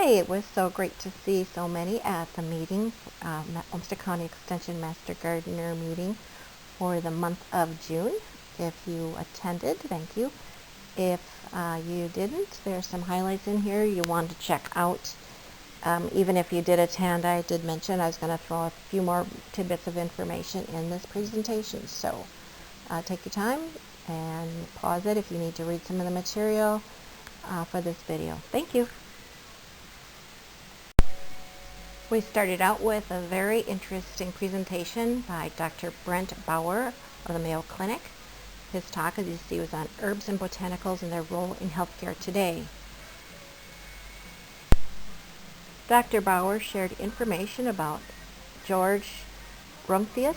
Hi, it was so great to see so many at the meeting, Olmsted County Extension Master Gardener meeting for the month of June. If you attended, thank you. If you didn't, there's some highlights in here you want to check out. Even if you did attend, I did mention I was going to throw a few more tidbits of information in this presentation. So take your time and pause it if you need to read some of the material for this video. Thank you. We started out with a very interesting presentation by Dr. Brent Bauer of the Mayo Clinic. His talk, as you see, was on herbs and botanicals and their role in healthcare today. Dr. Bauer shared information about George Rumphius,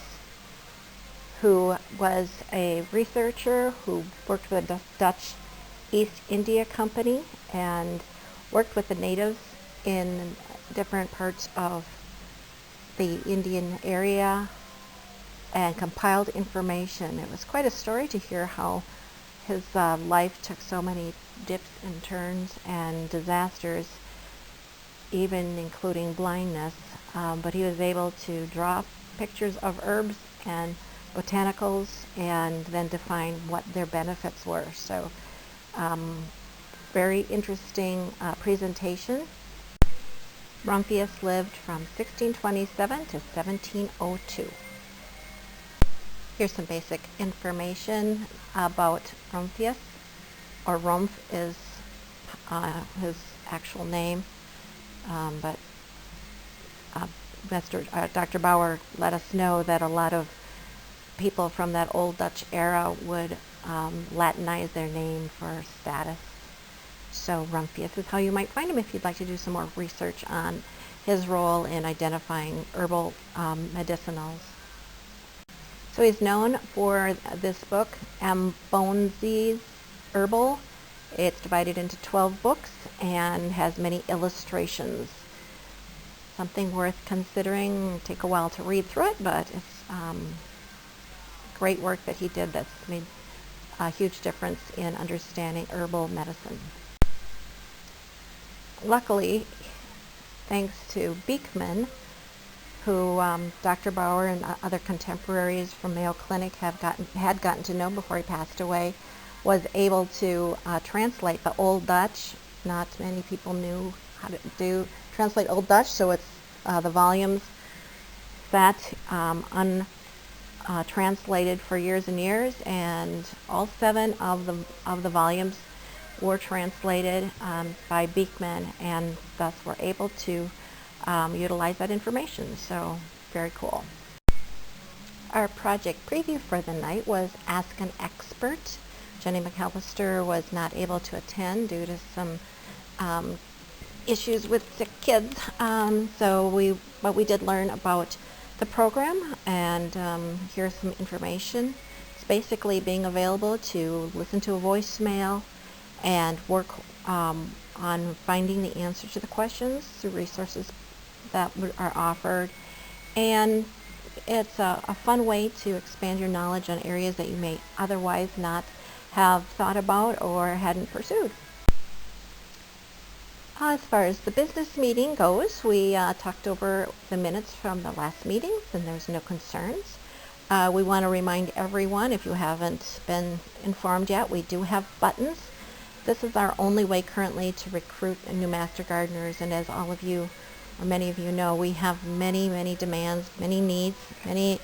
who was a researcher who worked for the Dutch East India Company and worked with the natives in different parts of the Indian area and compiled information. It was quite a story to hear how his life took so many dips and turns and disasters, even including blindness, but he was able to draw pictures of herbs and botanicals and then define what their benefits were. So very interesting presentation. Rumphius lived from 1627 to 1702. Here's some basic information about Rumphius, or Rumpf is his actual name, but Dr. Bauer let us know that a lot of people from that old Dutch era would Latinize their name for status. So Rumphius is how you might find him if you'd like to do some more research on his role in identifying herbal medicinals. So he's known for this book, Ambonzi's Herbal. It's divided into 12 books and has many illustrations. Something worth considering. Take a while to read through it, but it's great work that he did that's made a huge difference in understanding herbal medicine. Luckily, thanks to Beekman, who Dr. Bauer and other contemporaries from Mayo Clinic had gotten to know before he passed away, was able to translate the Old Dutch. Not many people knew how to translate Old Dutch, so it's the volumes sat untranslated for years and years, and all 7 of the volumes were translated by Beekman, and thus were able to utilize that information. So very cool. Our project preview for the night was Ask an Expert. Jenny McAllister was not able to attend due to some issues with sick kids. But we did learn about the program, and here's some information. It's basically being available to listen to a voicemail and work on finding the answer to the questions through resources that are offered. And it's a fun way to expand your knowledge on areas that you may otherwise not have thought about or hadn't pursued. As far as the business meeting goes, we talked over the minutes from the last meeting, and there's no concerns. We want to remind everyone, if you haven't been informed yet, we do have buttons. This is our only way currently to recruit new master gardeners, and as all of you, or many of you know, we have many demands, many needs, many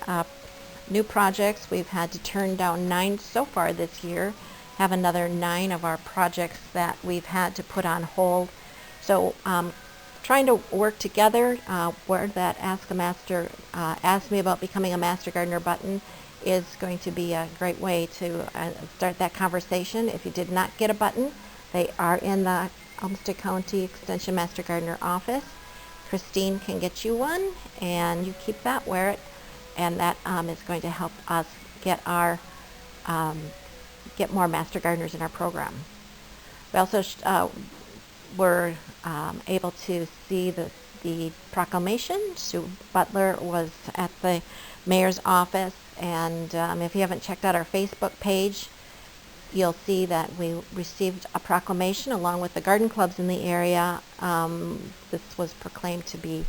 new projects. We've had to turn down 9 so far this year, have another 9 of our projects that we've had to put on hold. So trying to work together where that Ask Me About Becoming a Master Gardener button is going to be a great way to start that conversation. If you did not get a button, they are in the Olmsted County Extension Master Gardener office. Christine can get you one, and you keep that, wear it, and that is going to help us get more master gardeners in our program. We also were able to see the proclamation. Sue Butler was at the mayor's office, and if you haven't checked out our Facebook page, you'll see that we received a proclamation along with the garden clubs in the area. This was proclaimed to be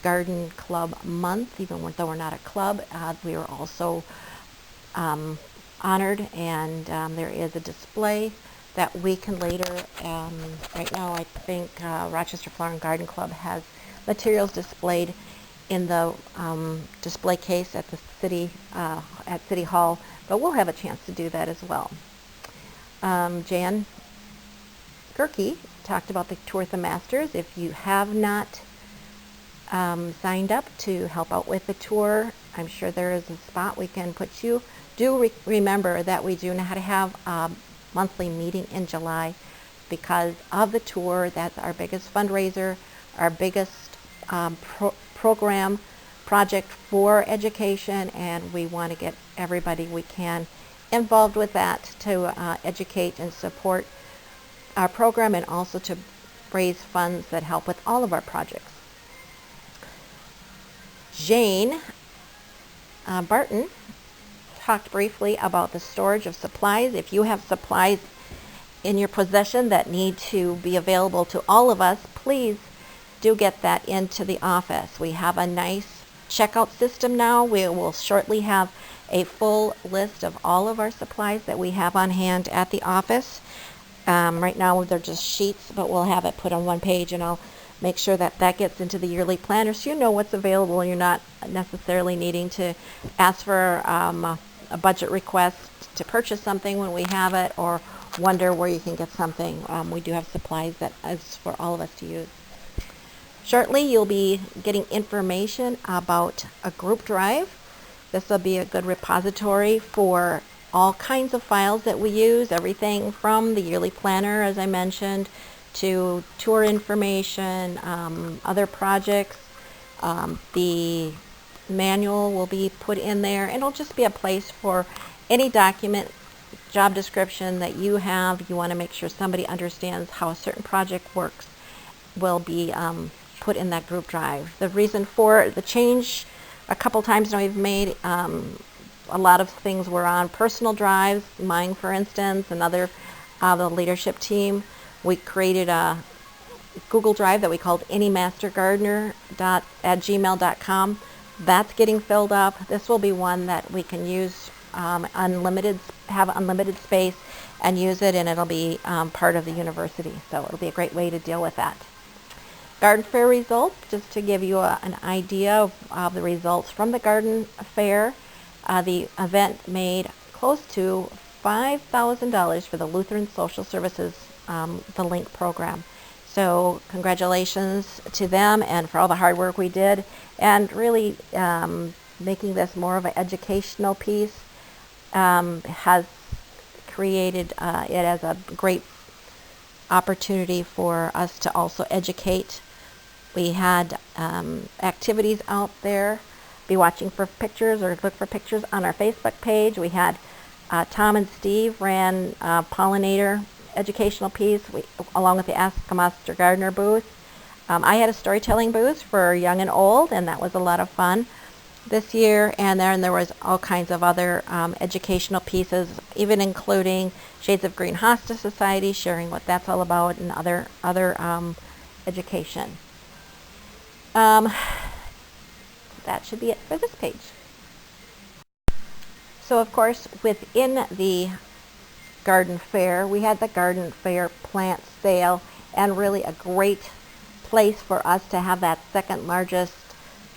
Garden Club Month, even though we're not a club. We were also honored, and there is a display that we can later, right now I think Rochester Flower and Garden Club has materials displayed in the display case at the city, at City Hall, but we'll have a chance to do that as well. Jan Gerke talked about the Tour with the Masters. If you have not signed up to help out with the tour, I'm sure there is a spot we can put you. Do remember that we do not have a monthly meeting in July because of the tour. That's our biggest fundraiser, our biggest project for education, and we want to get everybody we can involved with that to educate and support our program, and also to raise funds that help with all of our projects. Jane Barton talked briefly about the storage of supplies. If you have supplies in your possession that need to be available to all of us, please do get that into the office. We have a nice checkout system now. We will shortly have a full list of all of our supplies that we have on hand at the office. Right now they're just sheets, but we'll have it put on one page, and I'll make sure that that gets into the yearly planner so you know what's available. You're not necessarily needing to ask for a budget request to purchase something when we have it, or wonder where you can get something. We do have supplies that is for all of us to use. Shortly, you'll be getting information about a group drive. This will be a good repository for all kinds of files that we use, everything from the yearly planner, as I mentioned, to tour information, other projects. The manual will be put in there, and it'll just be a place for any document, job description that you have. You want to make sure somebody understands how a certain project works, will be put in that group drive. The reason for the change, a couple times now we've made, a lot of things were on personal drives, mine for instance, and other, the leadership team. We created a Google Drive that we called anymastergardener@gmail.com. That's getting filled up. This will be one that we can use have unlimited space and use it, and it'll be part of the university. So it'll be a great way to deal with that. Garden Fair results, just to give you an idea of the results from the Garden Fair. The event made close to $5,000 for the Lutheran Social Services, the LINK program. So congratulations to them and for all the hard work we did, and really making this more of an educational piece has created it as a great opportunity for us to also educate. We had activities out there. Be watching for pictures, or look for pictures on our Facebook page. We had Tom and Steve ran pollinator educational piece, along with the Ask a Master Gardener booth. I had a storytelling booth for young and old, and that was a lot of fun this year. And then there was all kinds of other educational pieces, even including Shades of Green Hospice Society, sharing what that's all about, and other education. That should be it for this page. So of course, within the Garden Fair, we had the Garden Fair plant sale, and really a great place for us to have that second largest,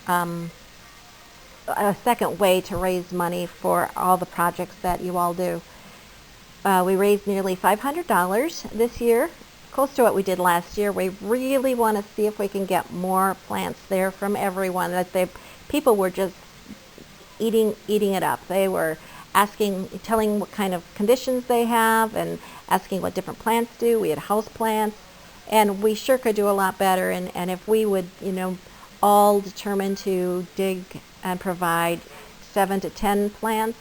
a second way to raise money for all the projects that you all do. We raised nearly $500 this year, close to what we did last year. We really want to see if we can get more plants there from everyone. People were just eating it up. They were telling what kind of conditions they have, and asking what different plants do. We had house plants, and we sure could do a lot better. And if we would, all determine to dig and provide 7 to 10 plants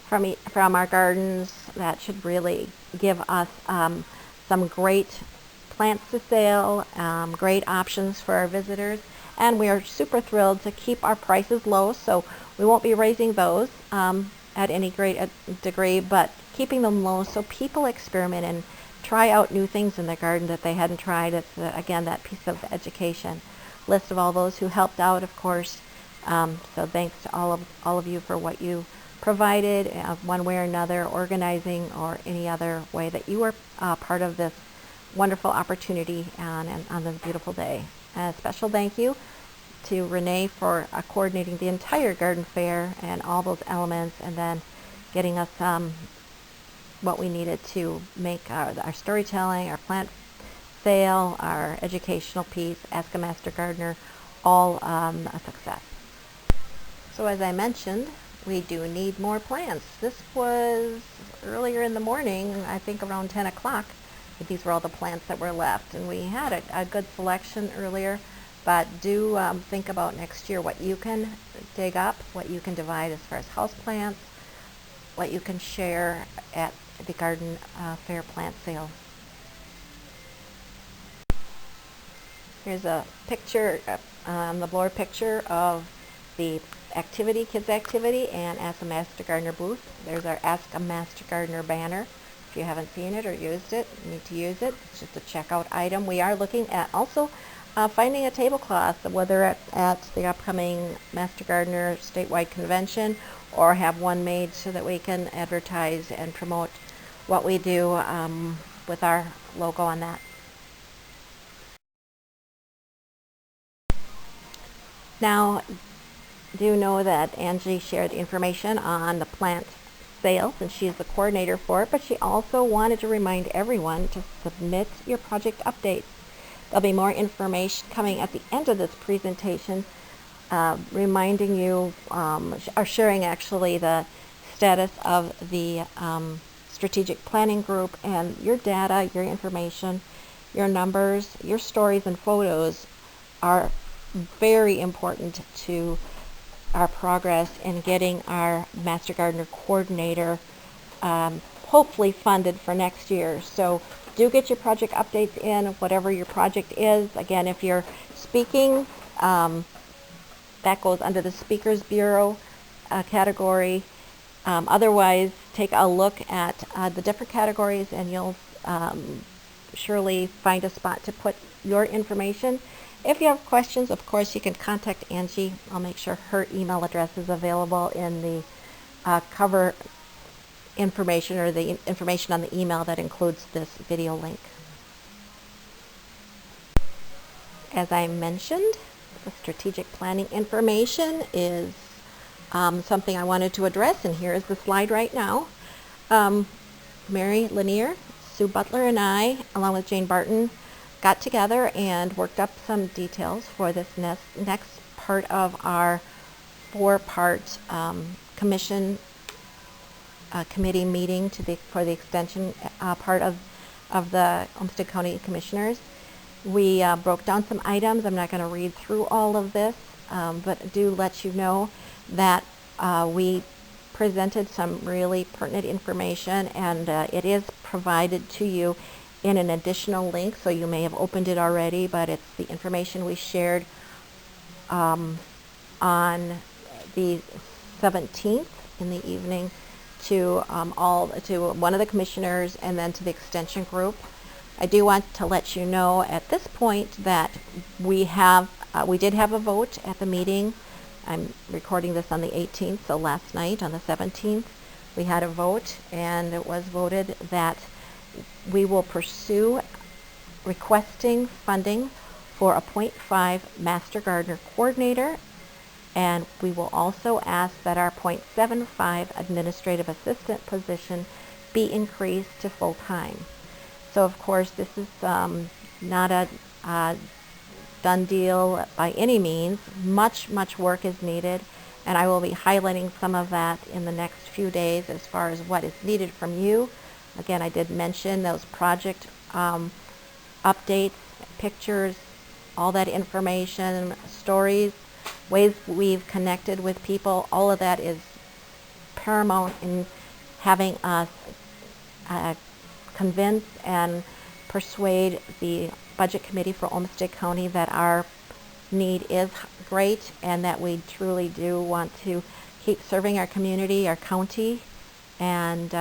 from our gardens, that should really give us some great plants to sale, great options for our visitors. And we are super thrilled to keep our prices low, so we won't be raising those at any great degree, but keeping them low so people experiment and try out new things in their garden that they hadn't tried. It's, again, that piece of education. List of all those who helped out, of course. So thanks to all of you for what you provided, one way or another, organizing or any other way that you were part of this wonderful opportunity on this beautiful day. A special thank you to Renee for coordinating the entire garden fair and all those elements, and then getting us what we needed to make our storytelling, our plant sale, our educational piece, Ask a Master Gardener, all a success. So as I mentioned, we do need more plants. This was earlier in the morning, I think around 10 o'clock. These were all the plants that were left, and we had a good selection earlier, but do think about next year what you can dig up, what you can divide as far as house plants, what you can share at the garden fair plant sale. Here's a picture, the blower picture of the activity, kids activity, and Ask a Master Gardener booth. There's our Ask a Master Gardener banner. If you haven't seen it or used it, you need to use it. It's just a checkout item. We are looking at also finding a tablecloth, whether at the upcoming Master Gardener statewide convention, or have one made so that we can advertise and promote what we do with our logo on that. Now, do know that Angie shared information on the plant sales, and she's the coordinator for it, but she also wanted to remind everyone to submit your project updates. There'll be more information coming at the end of this presentation, reminding you, or sharing actually the status of the strategic planning group, and your data, your information, your numbers, your stories and photos are very important to our progress in getting our Master Gardener coordinator hopefully funded for next year. So do get your project updates in, whatever your project is. Again, if you're speaking, that goes under the Speakers Bureau category. Otherwise, take a look at the different categories, and you'll surely find a spot to put your information. If you have questions, of course, you can contact Angie. I'll make sure her email address is available in the cover information, or the information on the email that includes this video link. As I mentioned, the strategic planning information is something I wanted to address, and here is the slide right now. Mary Lanier, Sue Butler, and I, along with Jane Barton, got together and worked up some details for this next part of our four-part commission committee meeting for the extension part of the Olmsted County Commissioners. We broke down some items. I'm not going to read through all of this, but do let you know that we presented some really pertinent information, and it is provided to you in an additional link, so you may have opened it already, but it's the information we shared on the 17th in the evening to one of the commissioners, and then to the extension group. I do want to let you know at this point that we did have a vote at the meeting. I'm recording this on the 18th, so last night on the 17th we had a vote, and it was voted that we will pursue requesting funding for a .5 Master Gardener coordinator, and we will also ask that our .75 administrative assistant position be increased to full-time. So of course this is not a done deal by any means. Much work is needed, and I will be highlighting some of that in the next few days as far as what is needed from you. Again, I did mention those project updates, pictures, all that information, stories, ways we've connected with people. All of that is paramount in having us convince and persuade the Budget Committee for Olmsted County that our need is great, and that we truly do want to keep serving our community, our county, and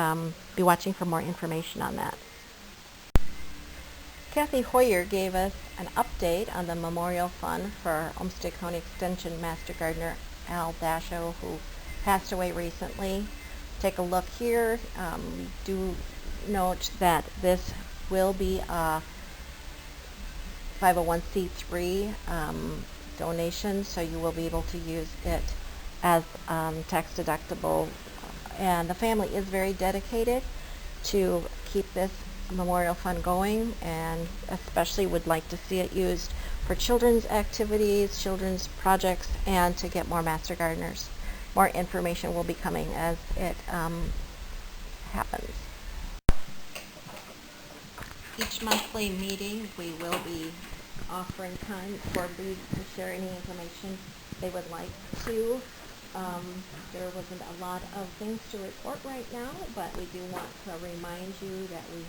be watching for more information on that. Kathy Hoyer gave us an update on the Memorial Fund for Olmsted County Extension Master Gardener Al Dasho, who passed away recently. Take a look here. Do note that this will be a 501c3 donation, so you will be able to use it as tax deductible. And the family is very dedicated to keep this memorial fund going, and especially would like to see it used for children's activities, children's projects, and to get more master gardeners. More information will be coming as it happens. Each monthly meeting, we will be offering time for leads to share any information they would like to. There wasn't a lot of things to report right now, but we do want to remind you that we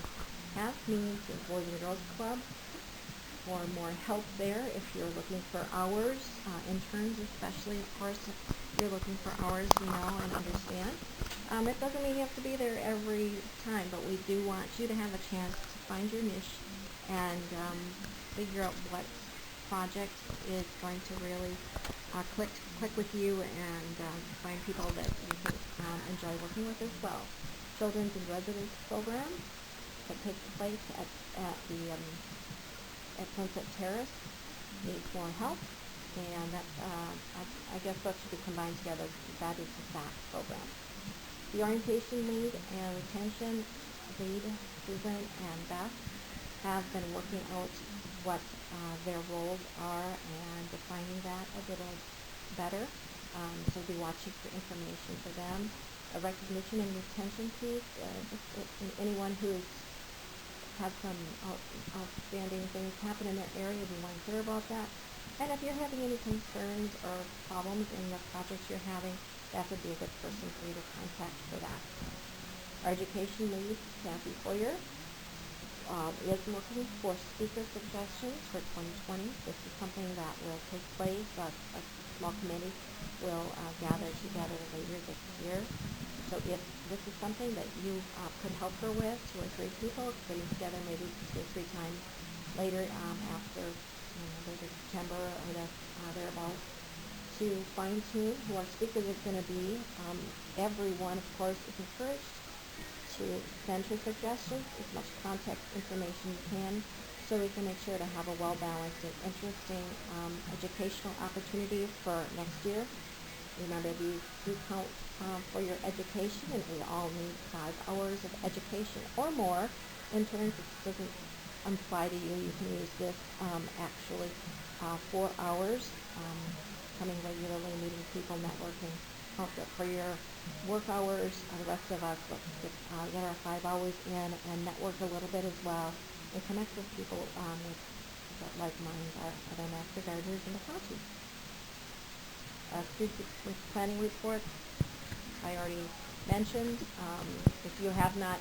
have needs in Boys and Girls Club for more help there if you're looking for hours, interns especially, of course, if you're looking for hours, we know and understand. It doesn't mean you have to be there every time, but we do want you to have a chance to find your niche and figure out what project is going to really click with you, and find people that you can enjoy working with as well. Children's and Residence program that takes place at Sunset Terrace needs more help, and that I guess that should be combined together. That is the SAC program. The orientation lead and retention lead, Susan and Beth, have been working out what their roles are and defining that a little better. So we'll be watching for information for them. A recognition and retention piece, anyone who's had some outstanding things happen in their area, we want to hear about that. And if you're having any concerns or problems in the projects you're having, that would be a good person for you to contact for that. Our education lead, Kathy Hoyer, is looking for speaker suggestions for 2020. This is something that will take place. A small committee will gather together later this year. So if this is something that you could help her with, 2 or 3 people getting together maybe 2 or 3 times later after later September or thereabouts, to fine tune who our speaker is going to be. Everyone, of course, is encouraged to send her suggestions, as much contact information you can, so we can make sure to have a well-balanced and interesting educational opportunity for next year. Remember, these do count for your education, and we all need 5 hours of education or more. Interns, it doesn't apply to you. You can use this actually 4 hours, coming regularly, meeting people, networking. For your work hours, the rest of us, let's get our 5 hours in and network a little bit as well, and connect with people that like minds are other master gardeners in the county. Student planning report, I already mentioned. If you have not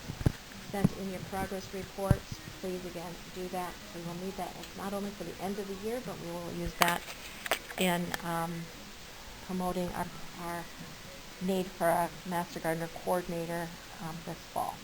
sent in your progress reports, please again do that. We will need that not only for the end of the year, but we will use that in promoting our need for a master gardener coordinator this fall.